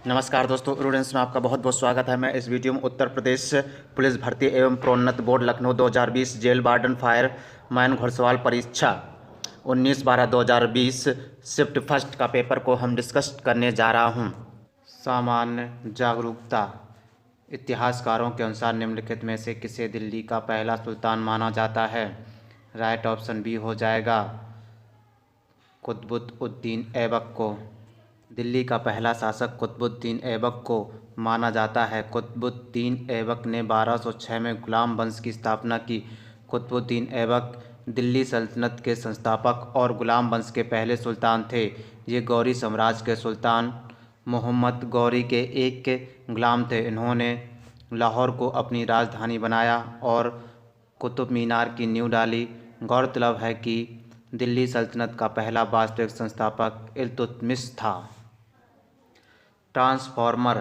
नमस्कार दोस्तों, स्टूडेंट्स में आपका बहुत बहुत स्वागत है। मैं इस वीडियो में उत्तर प्रदेश पुलिस भर्ती एवं प्रोन्नत board Lucknow 2020 jail warden fireman घुड़सवार परीक्षा 19/12/2020 शिफ्ट फर्स्ट का पेपर को हम डिस्कस करने जा रहा हूं। सामान्य जागरूकता। इतिहासकारों के अनुसार निम्नलिखित में से किसे दिल्ली का पहला सुल्तान माना जाता है? राइट ऑप्शन बी हो जाएगा कुतुबुद्दीन ऐबक को। दिल्ली का पहला शासक कुतुबुद्दीन ऐबक को माना जाता है। कुतुबुद्दीन ऐबक ने 1206 में गुलाम वंश की स्थापना की। कुतुबुद्दीन ऐबक दिल्ली सल्तनत के संस्थापक और गुलाम वंश के पहले सुल्तान थे। ये गौरी साम्राज्य के सुल्तान मोहम्मद गौरी के एक गुलाम थे। इन्होंने लाहौर को अपनी राजधानी बनाया और कुतुब मीनार की नींव डाली। गौरतलब है कि दिल्ली सल्तनत का पहला वास्तविक संस्थापक इल्तुतमिश था। ट्रांसफार्मर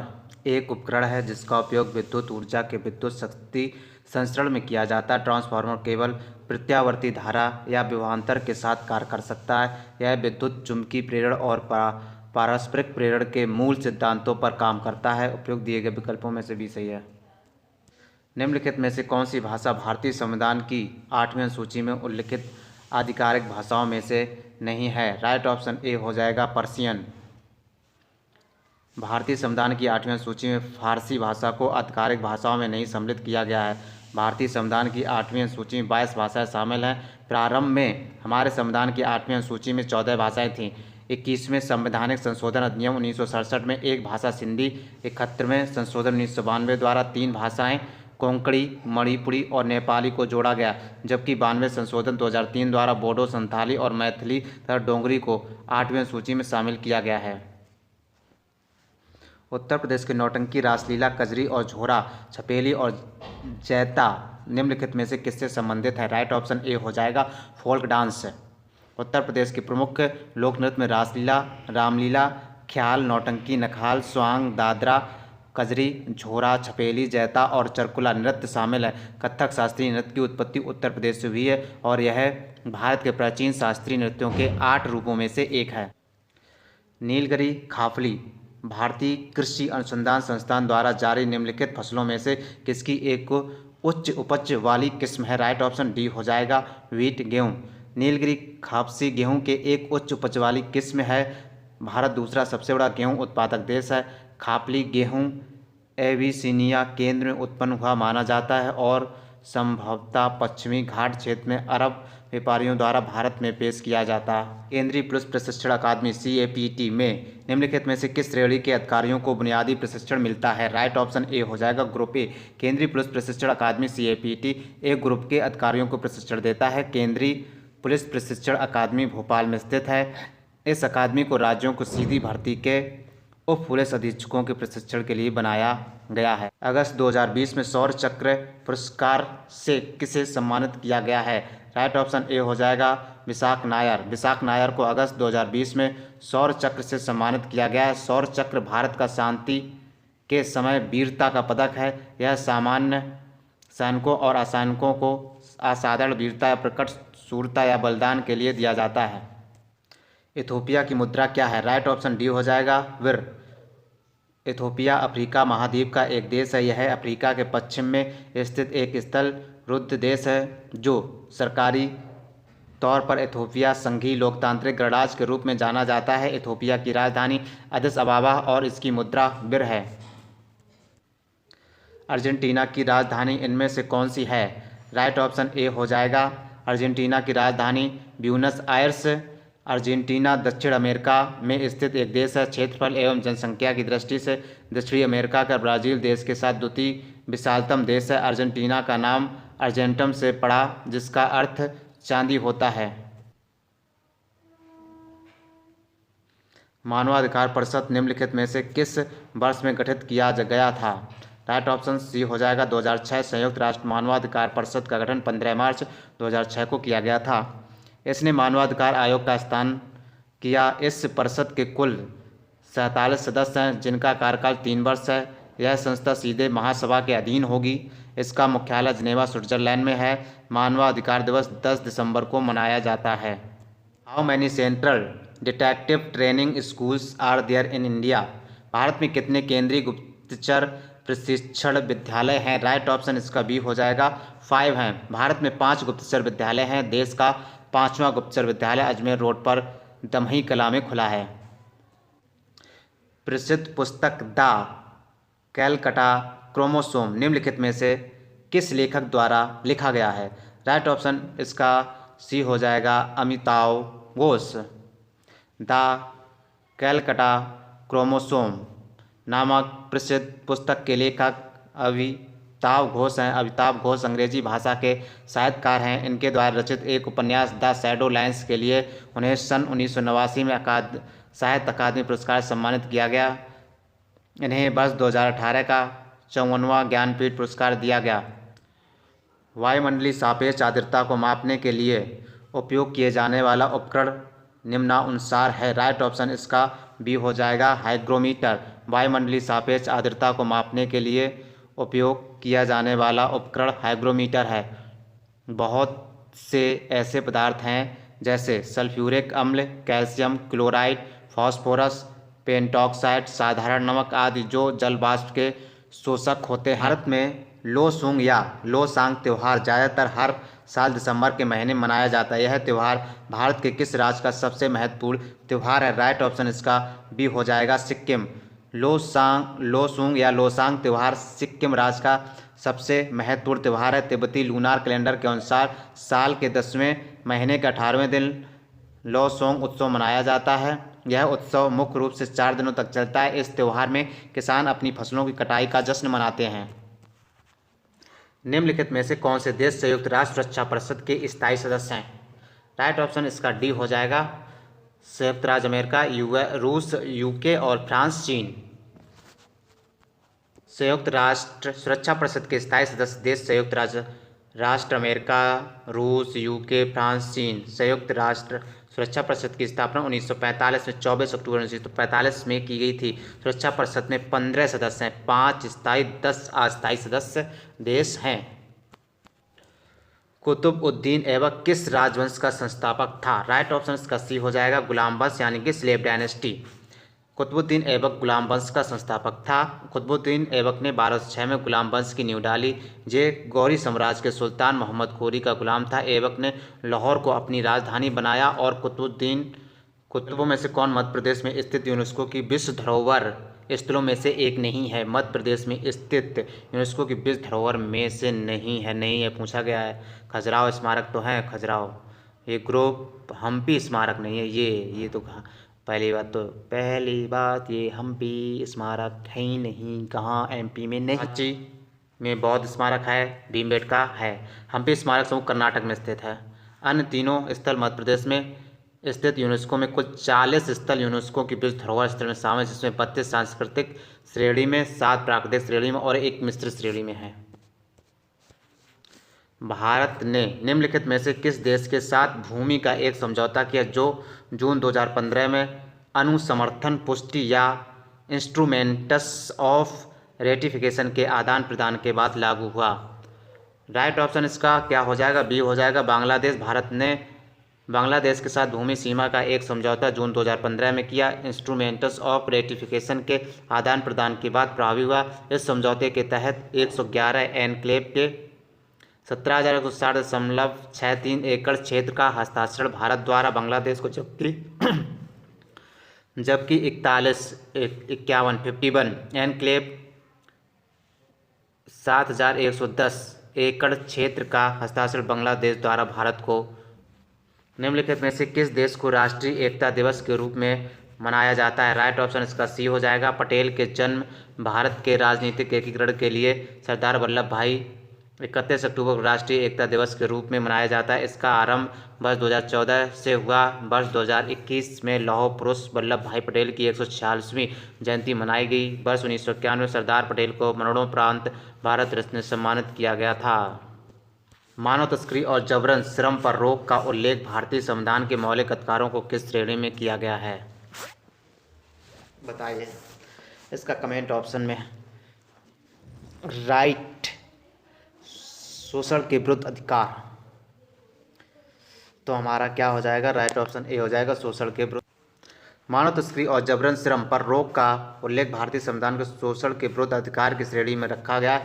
एक उपकरण है जिसका उपयोग विद्युत ऊर्जा के विद्युत शक्ति संचरण में किया जाता है। ट्रांसफार्मर केवल प्रत्यावर्ती धारा या विभवांतर के साथ कार्य कर सकता है। यह विद्युत चुम्बकीय प्रेरण और पारस्परिक प्रेरण के मूल सिद्धांतों पर काम करता है। उपयोग दिए गए विकल्पों में से भी सही है। निम्नलिखित में से कौन सी भाषा भारतीय संविधान की 8वीं सूची में उल्लिखित आधिकारिक भाषाओं में से नहीं है? राइट ऑप्शन ए हो जाएगा पर्शियन। भारतीय संविधान की 8वीं सूची में फारसी भाषा को आधिकारिक भाषाओं में नहीं सम्मिलित किया गया है। भारतीय संविधान की 8वीं सूची में 22 भाषाएं शामिल हैं। प्रारंभ में हमारे संविधान की 8वीं सूची में 14 भाषाएं थीं। 21वें संवैधानिक संशोधन अधिनियम 1967 में एक भाषा सिंधी, 71वें संशोधन 1992 द्वारा 3 भाषाएं कोंकणी, मणिपुरी और नेपाली को जोड़ा गया, जबकि 92वें संशोधन 2003 द्वारा बोडो, संथाली और मैथिली तथा डोगरी को 8वीं सूची में शामिल किया गया है। उत्तर प्रदेश के नौटंकी, रासलीला, कजरी और झोरा, छपेली और जैता निम्नलिखित में से किससे संबंधित है? राइट ऑप्शन ए हो जाएगा फोल्क डांस। उत्तर प्रदेश के प्रमुख लोक नृत्य में रासलीला, रामलीला, ख्याल, नौटंकी, नखाल, स्वांग, दादरा, कजरी, झोरा, छपेली, जैता और चरकुला नृत्य शामिल है। कथक शास्त्रीय नृत्य की उत्पत्ति उत्तर प्रदेश से हुई है और यह भारत के प्राचीन शास्त्रीय नृत्यों के 8 रूपों में से एक है। नीलगिरी खाफली भारतीय कृषि अनुसंधान संस्थान द्वारा जारी निम्नलिखित फसलों में से किसकी एक उच्च उपज वाली किस्म है? राइट ऑप्शन डी हो जाएगा व्हीट, गेहूँ। नीलगिरी खाफसी गेहूं के एक उच्च उपज वाली किस्म है। भारत दूसरा सबसे बड़ा गेहूं उत्पादक देश है। खापली गेहूं एबिसिनिया केंद्र में उत्पन्न हुआ माना जाता है और संभवतः पश्चिमी घाट क्षेत्र में अरब व्यापारियों द्वारा भारत में पेश किया जाता है। केंद्रीय पुलिस प्रशिक्षण अकादमी CAPT में निम्नलिखित में से किस श्रेणी के अधिकारियों को बुनियादी प्रशिक्षण मिलता है? राइट ऑप्शन ए हो जाएगा ग्रुप ए। केंद्रीय पुलिस प्रशिक्षण अकादमी CAPT एक ग्रुप के अधिकारियों को प्रशिक्षण देता है। केंद्रीय पुलिस प्रशिक्षण अकादमी भोपाल में स्थित है। इस अकादमी को राज्यों को सीधी भर्ती के उप पुलिस अधीक्षकों के प्रशिक्षण के लिए बनाया गया है। अगस्त 2020 में शौर्य चक्र पुरस्कार से किसे सम्मानित किया गया है? राइट ऑप्शन ए हो जाएगा विशाख नायर। विशाख नायर को अगस्त 2020 में शौर्य चक्र से सम्मानित किया गया है। शौर्य चक्र भारत का शांति के समय वीरता का पदक है। यह सामान्य सैनिकों और असैनिकों को असाधारण वीरता या प्रकट शूरता या बलिदान के लिए दिया जाता है। इथोपिया की मुद्रा क्या है? राइट ऑप्शन डी हो जाएगा विर। इथोपिया अफ्रीका महाद्वीप का एक देश है। यह अफ्रीका के पश्चिम में स्थित एक स्थल रुद्ध देश है जो सरकारी तौर पर इथोपिया संघीय लोकतांत्रिक गणराज्य के रूप में जाना जाता है। इथोपिया की राजधानी अदिस अबाबा और इसकी मुद्रा बिर है। अर्जेंटीना की राजधानी इनमें से कौन सी है? राइट ऑप्शन ए हो जाएगा अर्जेंटीना की राजधानी ब्यूनस आयर्स। अर्जेंटीना दक्षिण अमेरिका में स्थित एक देश है। क्षेत्रफल एवं जनसंख्या की दृष्टि से दक्षिणी अमेरिका का ब्राज़ील देश के साथ द्वितीय विशालतम देश है। अर्जेंटीना का नाम अर्जेंटम से पड़ा जिसका अर्थ चांदी होता है। मानवाधिकार परिषद निम्नलिखित में से किस वर्ष में गठित किया गया था? राइट ऑप्शन सी हो जाएगा 2006। संयुक्त राष्ट्र मानवाधिकार परिषद का गठन 15 मार्च 2006 को किया गया था। इसने मानवाधिकार आयोग का स्थान किया। इस परिषद के कुल 47 सदस्य हैं जिनका कार्यकाल 3 वर्ष है। यह संस्था सीधे महासभा के अधीन होगी। इसका मुख्यालय जिनेवा स्विट्जरलैंड में है। मानवाधिकार दिवस 10 दिसंबर को मनाया जाता है। How many central detective training schools are there in India? Bharat में कितने केंद्रीय गुप्तचर प्रशिक्षण विद्यालय हैं? राइट ऑप्शन इसका बी हो जाएगा 5 हैं। भारत में 5 गुप्तचर विद्यालय हैं। देश का 5वां गुप्तचर विद्यालय अजमेर रोड पर दमही कला में खुला है। प्रसिद्ध पुस्तक द कैलकटा क्रोमोसोम निम्नलिखित में से किस लेखक द्वारा लिखा गया है? राइट ऑप्शन इसका सी हो जाएगा Amitav Ghosh. The Calcutta chromosome नामक प्रसिद्ध पुस्तक के लेखक अमिताव घोष हैं। अमिताव घोष अंग्रेजी भाषा के साहित्यकार हैं। इनके द्वारा रचित एक उपन्यास द शैडो लाइन्स के लिए उन्हें सन 1989 में साहित्य अकादमी पुरस्कार से सम्मानित किया गया। इन्हें वर्ष 2018 का 54वां ज्ञानपीठ पुरस्कार दिया गया। वायुमंडलीय सापेक्ष आर्द्रता को मापने के लिए उपयोग किए जाने वाला उपकरण निम्नानुसार है। राइट ऑप्शन इसका बी हो जाएगा हाइग्रोमीटर। वायुमंडलीय सापेक्ष आर्द्रता को मापने के लिए उपयोग किया जाने वाला उपकरण हाइग्रोमीटर है। बहुत से ऐसे पदार्थ हैं जैसे सल्फ्यूरिक अम्ल, कैल्शियम क्लोराइड, फास्फोरस, पेंटॉक्साइड, साधारण नमक आदि जो जल वाष्प के शोषक होते हैं। भारत में लोसूंग या लोसांग त्यौहार ज़्यादातर हर साल दिसंबर के महीने में मनाया जाता है। यह त्यौहार भारत के किस राज्य का सबसे महत्वपूर्ण त्यौहार है? राइट ऑप्शन इसका बी हो जाएगा सिक्किम। लोसूंग या लोसांग त्यौहार सिक्किम राज्य का सबसे महत्वपूर्ण त्यौहार है। तिब्बती लूनार कैलेंडर के अनुसार साल के 10वें महीने के 18वें दिन लोसोंग उत्सव मनाया जाता है। यह उत्सव मुख्य रूप से 4 दिनों तक चलता है। इस त्यौहार में किसान अपनी फसलों की कटाई का जश्न मनाते हैं। निम्नलिखित में से कौन से देश संयुक्त राष्ट्र सुरक्षा परिषद के स्थायी सदस्य हैं? राइट ऑप्शन इसका डी हो जाएगा संयुक्त राज्य अमेरिका, रूस, यूके और फ्रांस, चीन। संयुक्त राष्ट्र सुरक्षा परिषद के स्थायी सदस्य देश संयुक्त राष्ट्र अमेरिका, रूस, यूके, फ्रांस, चीन। संयुक्त राष्ट्र सुरक्षा परिषद की स्थापना 1945 में 24 अक्टूबर 1945 में की गई थी। सुरक्षा परिषद में 15 सदस्य हैं, 5 स्थायी 10 अस्थायी सदस्य देश हैं। कुतुबउद्दीन ऐबक किस राजवंश का संस्थापक था? राइट ऑप्शन इसका सी हो जाएगा गुलाम वंश यानी कि स्लेव डायनेस्टी। कुतुबुद्दीन ऐबक गुलाम वंश का संस्थापक था। कुतुबुद्दीन ऐबक ने 1206 में गुलाम वंश की नींव डाली। जे गौरी साम्राज्य के सुल्तान मोहम्मद घोरी का गुलाम था। ऐबक ने लाहौर को अपनी राजधानी बनाया। और कुतुबों में से कौन मध्य प्रदेश में स्थित यूनेस्को की विश्व धरोहर स्थलों में से एक नहीं है? मध्य प्रदेश में स्थित यूनेस्को की विश्व धरोहर में से नहीं है पूछा गया है। खजुराहो स्मारक तो है, खजुराहो। ये ग्रुप हम्पी स्मारक नहीं है। ये तो पहली बात ये हम्पी स्मारक है ही नहीं। कहाँ? एमपी में नहीं। रांची में बौद्ध स्मारक है, भीमबेटका है। हम्पी स्मारक समूह कर्नाटक में स्थित है। अन्य तीनों स्थल मध्य प्रदेश में स्थित। यूनेस्को में कुल 40 स्थल यूनेस्को की विश्व धरोहर स्थल में शामिल, जिसमें 32 सांस्कृतिक श्रेणी में, 7 प्राकृतिक श्रेणी में और 1 मिश्रित श्रेणी में है। भारत ने निम्नलिखित में से किस देश के साथ भूमि का एक समझौता किया जो जून 2015 में अनुसमर्थन पुष्टि या इंस्ट्रूमेंट्स ऑफ रेटिफिकेशन के आदान प्रदान के बाद लागू हुआ? राइट ऑप्शन इसका क्या हो जाएगा? बी हो जाएगा बांग्लादेश। भारत ने बांग्लादेश के साथ भूमि सीमा का एक समझौता जून 2015 में किया। इंस्ट्रूमेंट्स ऑफ रेटिफिकेशन के आदान प्रदान के बाद प्रभावी हुआ। इस समझौते के तहत 111 एनक्लेव के 17,160.63 एकड़ क्षेत्र का हस्तांतरण भारत द्वारा बांग्लादेश को, जबकि 51 एनक्लेव 7,110 एकड़ क्षेत्र का हस्तांतरण बांग्लादेश द्वारा भारत को। निम्नलिखित में से किस देश को राष्ट्रीय एकता दिवस के रूप में मनाया जाता है? राइट ऑप्शन इसका सी हो जाएगा पटेल के जन्म। भारत के राजनीतिक एकीकरण के लिए सरदार वल्लभ भाई 31 अक्टूबर को राष्ट्रीय एकता दिवस के रूप में मनाया जाता है। इसका आरंभ वर्ष 2014 से हुआ। वर्ष 2021 में लौह पुरुष वल्लभ भाई पटेल की 146वीं जयंती मनाई गई। वर्ष 1991 में सरदार पटेल को मरणोपरांत भारत रत्न से सम्मानित किया गया था। मानव तस्करी और जबरन श्रम पर रोक का उल्लेख भारतीय संविधान के मौलिक अधिकारों को किस श्रेणी में किया गया है? बताइए। इसका कमेंट ऑप्शन में राइट शोषण के विरुद्ध अधिकार, तो हमारा क्या हो जाएगा? राइट ऑप्शन ए हो जाएगा शोषण के विरुद्ध। मानव तस्करी और जबरन श्रम पर रोक का उल्लेख भारतीय संविधान के शोषण के विरुद्ध अधिकार की श्रेणी में रखा गया है।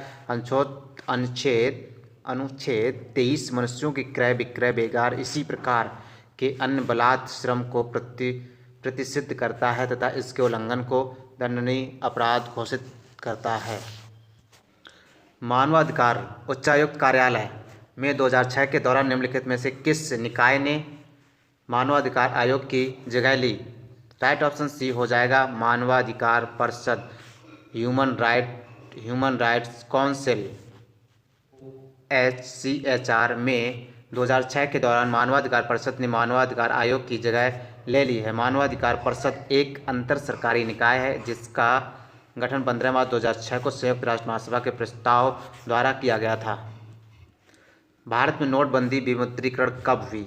अनुच्छेद 23 मनुष्यों की क्रय विक्रय बेगार इसी प्रकार के अन्य बलात् श्रम को प्रतिषिद्ध करता है तथा इसके उल्लंघन को दंडनीय अपराध घोषित करता है। मानवाधिकार उच्चायुक्त कार्यालय में 2006 के दौरान निम्नलिखित में से किस निकाय ने मानवाधिकार आयोग की जगह ली? राइट ऑप्शन सी हो जाएगा मानवाधिकार परिषद, ह्यूमन राइट्स काउंसिल HCHR में 2006 के दौरान मानवाधिकार परिषद ने मानवाधिकार आयोग की जगह ले ली है। मानवाधिकार परिषद एक अंतर सरकारी निकाय है जिसका गठन 15 मार्च 2006 को संयुक्त राष्ट्र महासभा के प्रस्ताव द्वारा किया गया था। भारत में नोटबंदी विमुद्रीकरण कब हुई?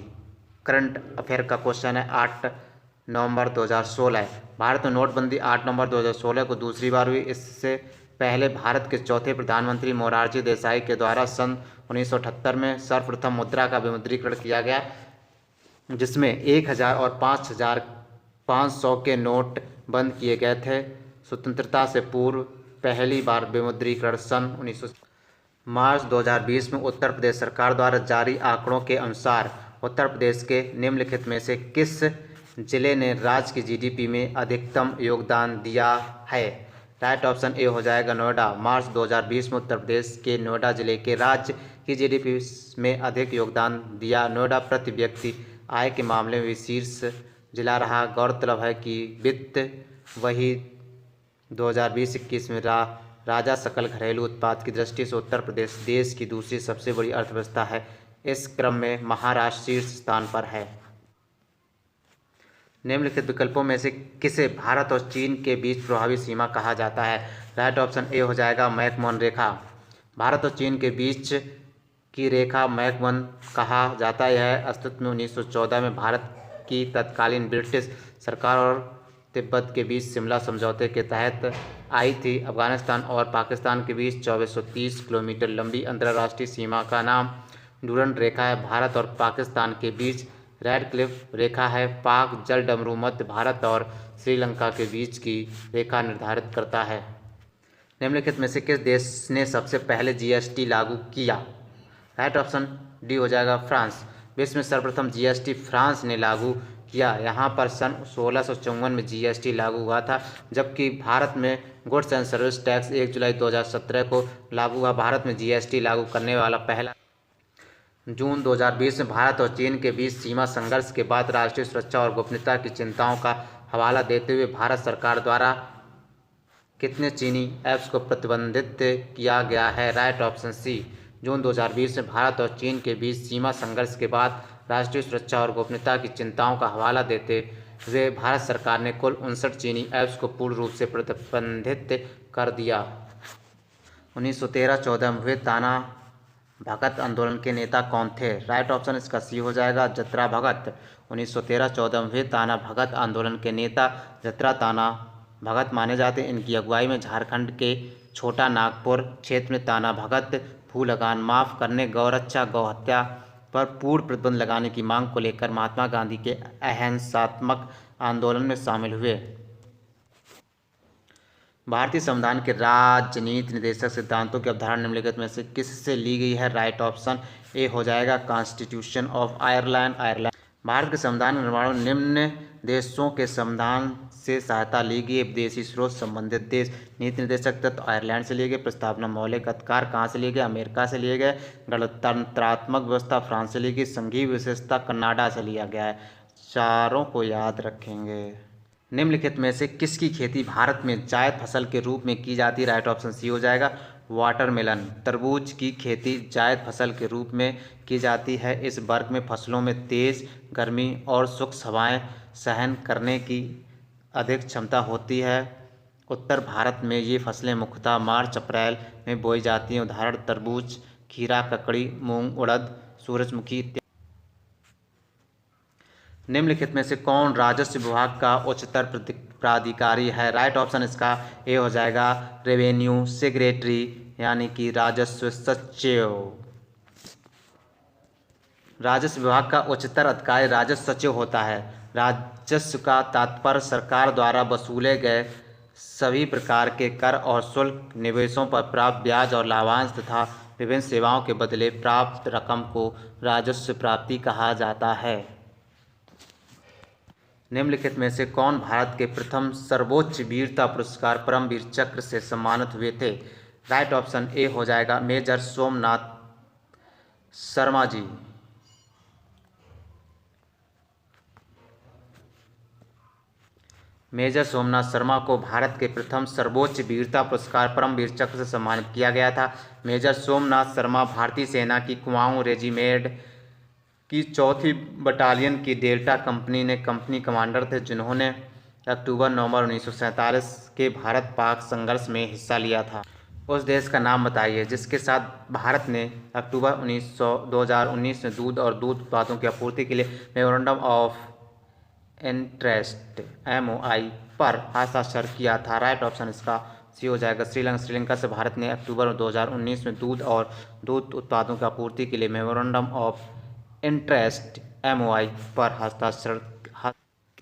करंट अफेयर का क्वेश्चन है। 8 नवंबर 2016 है। भारत में नोटबंदी 8 नवंबर 2016 को दूसरी बार हुई। इससे पहले भारत के चौथे प्रधानमंत्री मोरारजी देसाई के द्वारा सन 1978 में सर्वप्रथम मुद्रा का विमुद्रीकरण किया गया, जिसमें 1000 और 5500 के नोट बंद किए गए थे। स्वतंत्रता से पूर्व पहली बार विमुद्रीकरण सन 1900 मार्च 2020 में उत्तर प्रदेश सरकार द्वारा जारी आंकड़ों के अनुसार उत्तर प्रदेश के निम्नलिखित में से किस जिले ने राज्य की GDP में अधिकतम योगदान दिया है? राइट ऑप्शन ए हो जाएगा नोएडा। मार्च 2020 में उत्तर प्रदेश के नोएडा जिले के राज्य की GDP में अधिक योगदान दिया। नोएडा प्रति व्यक्ति आय के मामले में शीर्ष जिला रहा। गौरतलब है कि वित्त वही 2020-21 में राजा सकल घरेलू उत्पाद की दृष्टि से उत्तर प्रदेश देश की दूसरी सबसे बड़ी अर्थव्यवस्था है। इस क्रम में महाराष्ट्र शीर्ष स्थान पर है। निम्नलिखित विकल्पों में से किसे भारत और चीन के बीच प्रभावी सीमा कहा जाता है? राइट ऑप्शन ए हो जाएगा मैकमोहन रेखा। भारत और चीन के बीच की रेखा मैकमोहन कहा जाता है। यह अस्तित्व में 1914 में भारत की तत्कालीन ब्रिटिश सरकार और तिब्बत के बीच शिमला समझौते के तहत आई थी। अफगानिस्तान और पाकिस्तान के बीच 2430 किलोमीटर लंबी अंतर्राष्ट्रीय सीमा का नाम डूरंड रेखा है। भारत और पाकिस्तान के बीच रेड क्लिफ रेखा है। पाक जल डमरू मध्य भारत और श्रीलंका के बीच की रेखा निर्धारित करता है। निम्नलिखित में से किस देश ने सबसे पहले GST लागू किया? राइट ऑप्शन डी हो जाएगा फ्रांस। विश्व में सर्वप्रथम GST फ्रांस ने लागू किया। यहाँ पर सन 1654 में GST लागू हुआ था, जबकि भारत में गुड्स एंड सर्विस टैक्स 1 जुलाई 2017 को लागू हुआ। भारत में GST लागू करने वाला पहला जून 2020 में भारत और चीन के बीच सीमा संघर्ष के बाद राष्ट्रीय सुरक्षा और गोपनीयता की चिंताओं का हवाला देते हुए भारत सरकार द्वारा कितने चीनी ऐप्स को प्रतिबंधित किया गया है? Right option C. जून 2020 में भारत और चीन के बीच सीमा संघर्ष के बाद राष्ट्रीय सुरक्षा और गोपनीयता की चिंताओं का हवाला देते हुए भारत सरकार ने कुल 59 चीनी ऐप्स को पूर्ण रूप से प्रतिबंधित कर दिया। 1913-14 में हुए ताना भगत आंदोलन के नेता कौन थे? राइट ऑप्शन इसका सी हो जाएगा जत्रा भगत। 1913-14 में हुए ताना भगत आंदोलन के नेता जत्रा ताना भगत माने जाते हैं। इनकी अगुवाई में झारखंड के छोटा नागपुर क्षेत्र में ताना भगत भू लगान माफ़ करने, गौरक्षा गौहत्या पर पूर्ण प्रतिबंध लगाने की मांग को लेकर महात्मा गांधी के अहिंसात्मक आंदोलन में शामिल हुए। भारतीय संविधान के राजनीति निर्देशक सिद्धांतों की अवधारणा निम्नलिखित में से किससे ली गई है? राइट ऑप्शन ए हो जाएगा कॉन्स्टिट्यूशन ऑफ आयरलैंड। भारत के संविधान निर्माण में निम्न देशों के संविधान से सहायता ली गई। विदेशी स्रोत संबंधित देश। नीति निर्देशक तत्व आयरलैंड से लिए गए। प्रस्तावना मौलिक अधिकार कहाँ से लिए गए? अमेरिका से लिए गए। गणतंत्रात्मक व्यवस्था फ्रांस से ली गई। संघीय विशेषता कनाडा से लिया गया है। चारों को याद रखेंगे। निम्नलिखित में से किसकी खेती भारत में जायद फसल के रूप में की जाती है? राइट ऑप्शन सी हो जाएगा वाटरमेलन। तरबूज की खेती जायद फसल के रूप में की जाती है। इस वर्ग में फसलों में तेज़ गर्मी और शुष्क हवाएं सहन करने की अधिक क्षमता होती है। उत्तर भारत में ये फसलें मुख्यतः मार्च अप्रैल में बोई जाती हैं। उदाहरण तरबूज, खीरा, ककड़ी, मूंग, उड़द, सूरजमुखी इत्यादि। निम्नलिखित में से कौन राजस्व विभाग का उच्चतर प्राधिकारी है? राइट ऑप्शन इसका ए हो जाएगा रेवेन्यू सेक्रेटरी, यानी कि राजस्व सचिव। राजस्व विभाग का उच्चतर अधिकारी राजस्व सचिव होता है। राजस्व का तात्पर्य सरकार द्वारा वसूले गए सभी प्रकार के कर और शुल्क, निवेशों पर प्राप्त ब्याज और लाभांश तथा विभिन्न सेवाओं के बदले प्राप्त रकम को राजस्व प्राप्ति कहा जाता है। निम्नलिखित में से कौन भारत के प्रथम सर्वोच्च वीरता पुरस्कार परमवीर चक्र से सम्मानित हुए थे? राइट ऑप्शन ए हो जाएगा मेजर सोमनाथ शर्मा जी। मेजर सोमनाथ शर्मा को भारत के प्रथम सर्वोच्च वीरता पुरस्कार परमवीर चक्र से सम्मानित किया गया था। मेजर सोमनाथ शर्मा भारतीय सेना की कुमाऊं रेजिमेंट की 4वीं बटालियन की डेल्टा कंपनी ने कंपनी कमांडर थे, जिन्होंने अक्टूबर-नवंबर 1947 के भारत पाक संघर्ष में हिस्सा लिया था। उस देश का नाम बताइए जिसके साथ भारत ने अक्टूबर 2019 में दूध और दूध उत्पादों की आपूर्ति के लिए मेमोरेंडम ऑफ इंटरेस्ट MOI पर हस्ताक्षर किया था। राइट ऑप्शन इसका सी हो जाएगा श्रीलंका। श्रीलंका से भारत ने अक्टूबर 2019 में दूध और दूध उत्पादों की आपूर्ति के लिए मेमोरेंडम ऑफ इंटरेस्ट MOI पर हस्ताक्षर।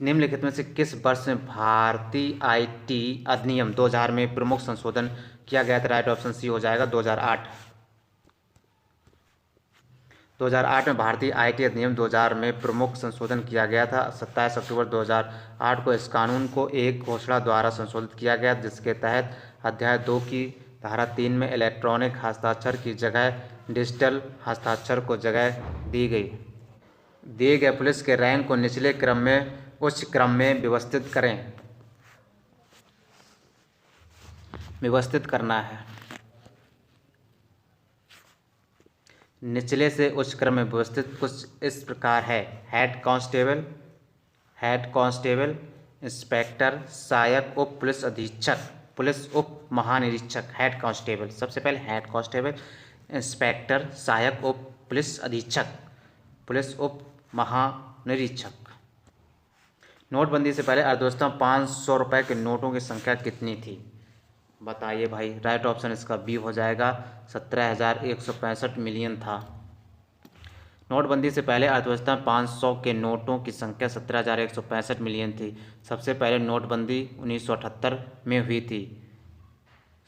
निम्नलिखित में से किस वर्ष में भारतीय IT अधिनियम 2000 में प्रमुख संशोधन किया गया था? राइट ऑप्शन सी हो जाएगा 2008। 2008 में भारतीय IT अधिनियम 2000 में प्रमुख संशोधन किया गया था। 27 अक्टूबर 2008 को इस कानून को एक घोषणा द्वारा संशोधित किया गया, जिसके तहत अध्याय 2 की धारा 3 में इलेक्ट्रॉनिक हस्ताक्षर की जगह डिजिटल हस्ताक्षर को जगह दी गई। दिए गए पुलिस के रैंक को निचले क्रम में उच्च क्रम में व्यवस्थित करना है। निचले से उच्च क्रम में व्यवस्थित कुछ इस प्रकार है: हेड कांस्टेबल, इंस्पेक्टर, सहायक उप पुलिस अधीक्षक, पुलिस उप महानिरीक्षक। हेड कांस्टेबल, सबसे पहले हेड कांस्टेबल, इंस्पेक्टर, सहायक उप पुलिस अधीक्षक, पुलिस उप महानिरीक्षक। नोटबंदी से पहले अर्थव्यवस्था में 500 रुपये के नोटों की संख्या कितनी थी? बताइए भाई। राइट ऑप्शन इसका बी हो जाएगा 17,165 मिलियन था। नोटबंदी से पहले अर्थव्यवस्था में 500 के नोटों की संख्या 17,165 मिलियन थी। सबसे पहले नोटबंदी 1978 में हुई थी।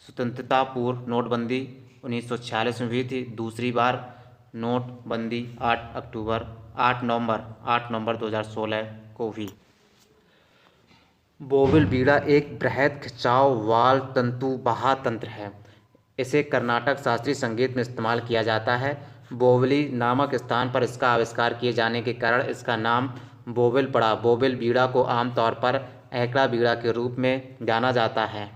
स्वतंत्रता पूर्व नोटबंदी 1946 में हुई थी। दूसरी बार नोटबंदी 8 नवंबर 2016 को हुई। बोविल बीड़ा एक बृहद खिंचाव वाल तंतु बहा तंत्र है। इसे कर्नाटक शास्त्रीय संगीत में इस्तेमाल किया जाता है। बोवली नामक स्थान पर इसका आविष्कार किए जाने के कारण इसका नाम बोविल पड़ा। बोविल बीड़ा को आमतौर पर ऐकड़ा बीड़ा के रूप में जाना जाता है।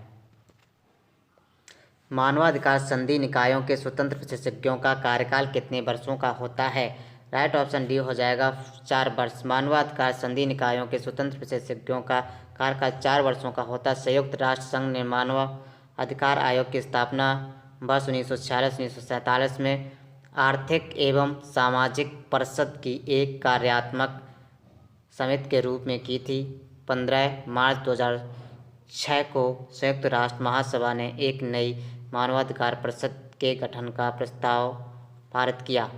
मानवाधिकार संधि निकायों के स्वतंत्र विशेषज्ञों का कार्यकाल कितने वर्षों का होता है? राइट ऑप्शन डी हो जाएगा 4 वर्ष। मानवाधिकार संधि निकायों के स्वतंत्र विशेषज्ञों का कार्यकाल 4 वर्षों का होता है। संयुक्त राष्ट्र संघ ने मानव अधिकार आयोग की स्थापना वर्ष 1946-1947 में आर्थिक एवं सामाजिक परिषद की एक कार्यात्मक समिति के रूप में की थी। 15 मार्च 2006 को संयुक्त राष्ट्र महासभा ने एक नई मानवाधिकार परिषद के गठन का प्रस्ताव पारित किया।